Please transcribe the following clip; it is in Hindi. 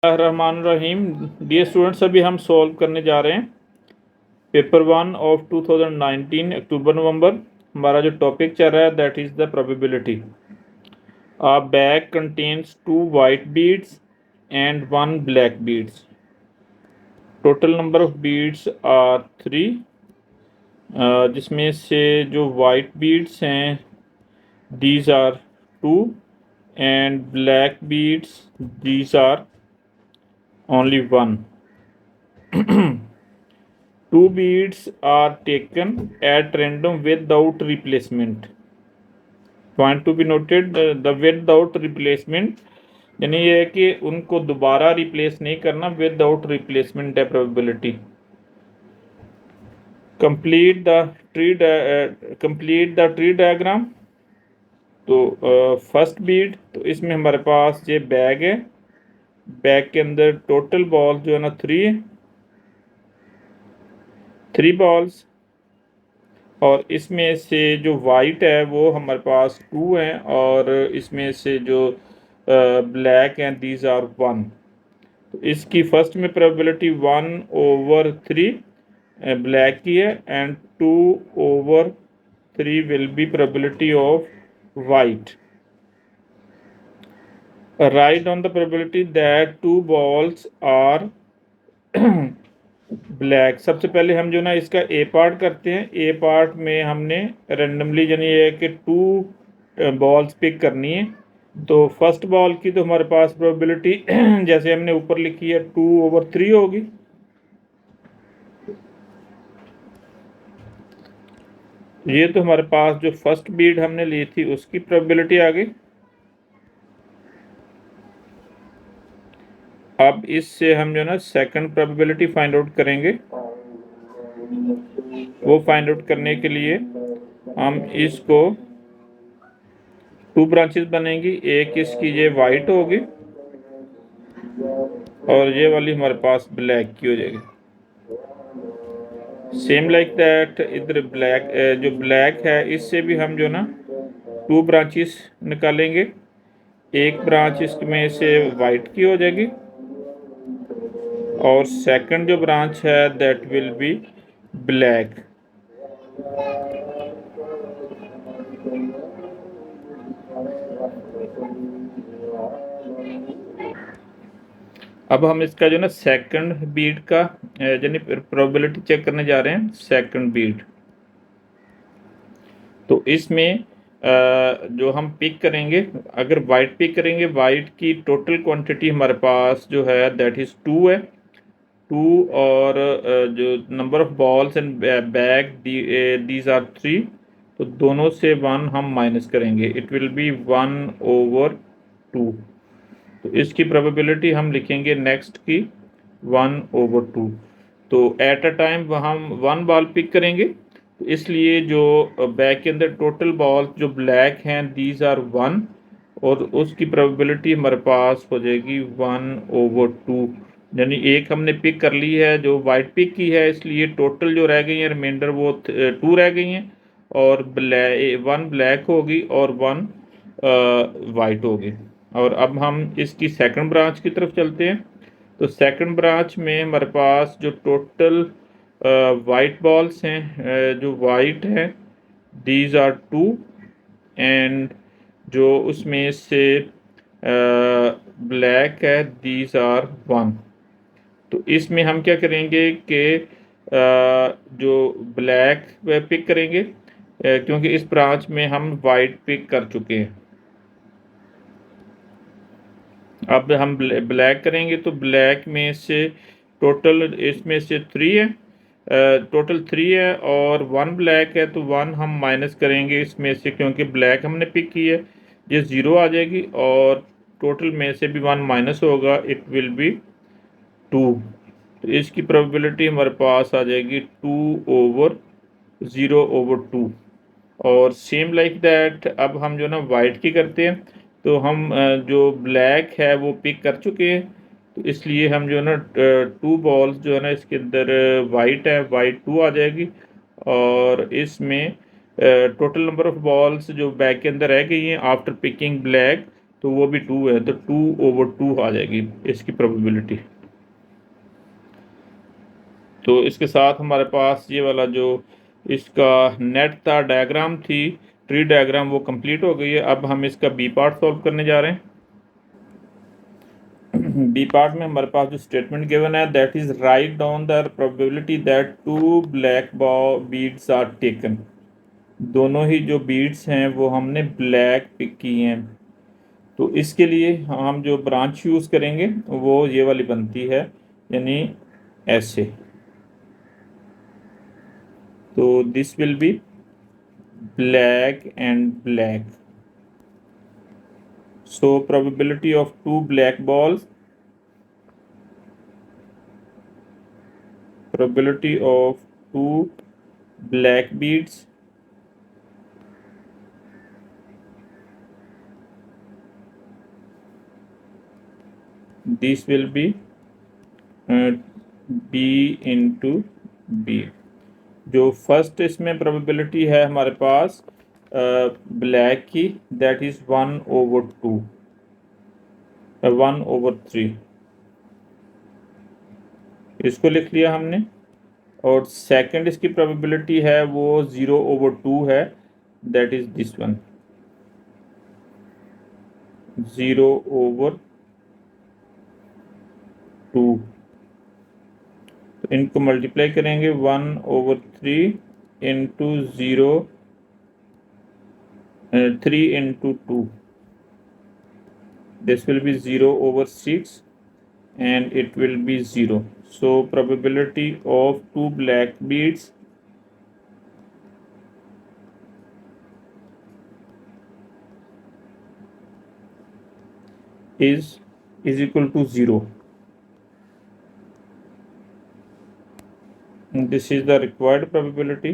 रहमान रहीम। डियर स्टूडेंट्स, अभी हम सॉल्व करने जा रहे हैं पेपर 1 ऑफ 2019 अक्टूबर नवंबर। हमारा जो टॉपिक चल रहा है that is the probability. A bag contains 2 white beads and 1 black beads. Total number of beads are 3, जिसमें से जो वाइट बीड्स हैं these are 2 and black beads these are only 1. Two beads are taken at random without replacement. Point to be noted, the without replacement यानी ये है कि उनको दोबारा रिप्लेस नहीं करना, विदाउट रिप्लेसमेंट है probability. Complete the tree diagram. तो फर्स्ट बीड, तो इसमें हमारे पास ये बैग है, बैग के अंदर टोटल बॉल जो है ना 3 है, 3 बॉल्स, और इसमें से जो वाइट है वो हमारे पास 2 हैं, और इसमें से जो ब्लैक हैं दीज आर 1। तो इसकी फर्स्ट में प्रोबेबिलिटी 1/3 ब्लैक की है and 2/3 will be probability of white. Write on the probability that 2 balls are black. सबसे पहले हम जो ना इसका ए पार्ट करते हैं। ए पार्ट में हमने रेंडमली यानी ये है कि 2 बॉल्स पिक करनी है। तो फर्स्ट बॉल की तो हमारे पास प्रोबेबिलिटी जैसे हमने ऊपर लिखी है 2/3 होगी। ये तो हमारे पास जो फर्स्ट बीड हमने ली थी उसकी प्रोबेबिलिटी आ गई। अब इससे हम जो ना सेकंड प्रोबेबिलिटी फाइंड आउट करेंगे। वो फाइंड आउट करने के लिए हम इसको 2 ब्रांचेस बनेंगी। एक इसकी ये वाइट होगी और ये वाली हमारे पास ब्लैक की हो जाएगी। सेम लाइक दैट इधर ब्लैक, जो ब्लैक है इससे भी हम जो ना 2 ब्रांचेस निकालेंगे। एक ब्रांच इसमें से वाइट की हो जाएगी और सेकंड जो ब्रांच है दैट विल बी ब्लैक। अब हम इसका जो ना सेकंड बीट का यानी प्रोबेबिलिटी चेक करने जा रहे हैं। सेकंड बीट, तो इसमें जो हम पिक करेंगे, अगर वाइट पिक करेंगे, वाइट की टोटल क्वांटिटी हमारे पास जो है दैट इज़ 2 है, 2, और जो number of balls and bag these are 3, तो दोनों से 1 हम माइनस करेंगे, इट विल बी 1/2। तो इसकी प्रोबेबिलिटी हम लिखेंगे नेक्स्ट की 1/2। तो एट अ टाइम हम 1 बॉल पिक करेंगे, तो इसलिए जो बैग के अंदर टोटल बॉल जो ब्लैक हैं दीज आर 1, और उसकी प्रोबेबिलिटी हमारे पास हो जाएगी 1/2। यानी एक हमने पिक कर ली है जो वाइट पिक की है, इसलिए टोटल जो रह गई हैं रिमाइंडर वो 2 रह गई हैं, और 1 ब्लैक होगी और 1 वाइट होगी। और अब हम इसकी सेकंड ब्रांच की तरफ चलते हैं। तो सेकंड ब्रांच में हमारे पास जो टोटल वाइट बॉल्स हैं, जो वाइट हैं दीज आर 2, एंड जो उसमें से ब्लैक है दीज आर 1। तो इसमें हम क्या करेंगे कि जो ब्लैक पिक करेंगे, क्योंकि इस ब्रांच में हम वाइट पिक कर चुके हैं। अब हम ब्लैक करेंगे, तो ब्लैक में से टोटल इसमें से 3 है, टोटल 3 है और 1 ब्लैक है, तो 1 हम माइनस करेंगे इसमें से, क्योंकि ब्लैक हमने पिक की है, ये 0 आ जाएगी, और टोटल में से भी 1 माइनस होगा, इट विल बी 2। तो इसकी प्रोबेबिलिटी हमारे पास आ जाएगी 2/0/2। और सेम लाइक दैट अब हम जो ना वाइट की करते हैं। तो हम जो ब्लैक है वो पिक कर चुके हैं, तो इसलिए हम जो है ना 2 बॉल्स जो है ना इसके अंदर वाइट है, वाइट 2 आ जाएगी, और इसमें टोटल नंबर ऑफ बॉल्स जो बैग के अंदर रह गई हैं आफ्टर पिकिंग ब्लैक तो वो भी 2 है, तो 2/2 आ जाएगी इसकी प्रोबेबिलिटी। तो इसके साथ हमारे पास ये वाला जो इसका नेट था, डायग्राम थी, ट्री डायग्राम, वो कंप्लीट हो गई है। अब हम इसका बी पार्ट सॉल्व करने जा रहे हैं। बी पार्ट में हमारे पास जो स्टेटमेंट गिवन है, that is write down the probability that 2 black beads are taken. दोनों ही जो बीड्स हैं वो हमने ब्लैक पिक की हैं। तो इसके लिए हम जो ब्रांच यूज़ करेंगे वो ये वाली बनती है, यानी ऐसे। तो this will be black and black. So probability of 2 black balls, probability of 2 black beads this will be b into b। जो फर्स्ट इसमें प्रोबेबिलिटी है हमारे पास ब्लैक की, दैट इज 1/2, 1/3, इसको लिख लिया हमने। और सेकंड इसकी प्रोबेबिलिटी है वो 0/2 है, दैट इज दिस वन, 0/2। तो इनको मल्टीप्लाई करेंगे, 1/3 into 0, 3 into 2, this will be 0/6 and it will be 0. So probability of 2 black beads is equal to 0. And this is the required probability.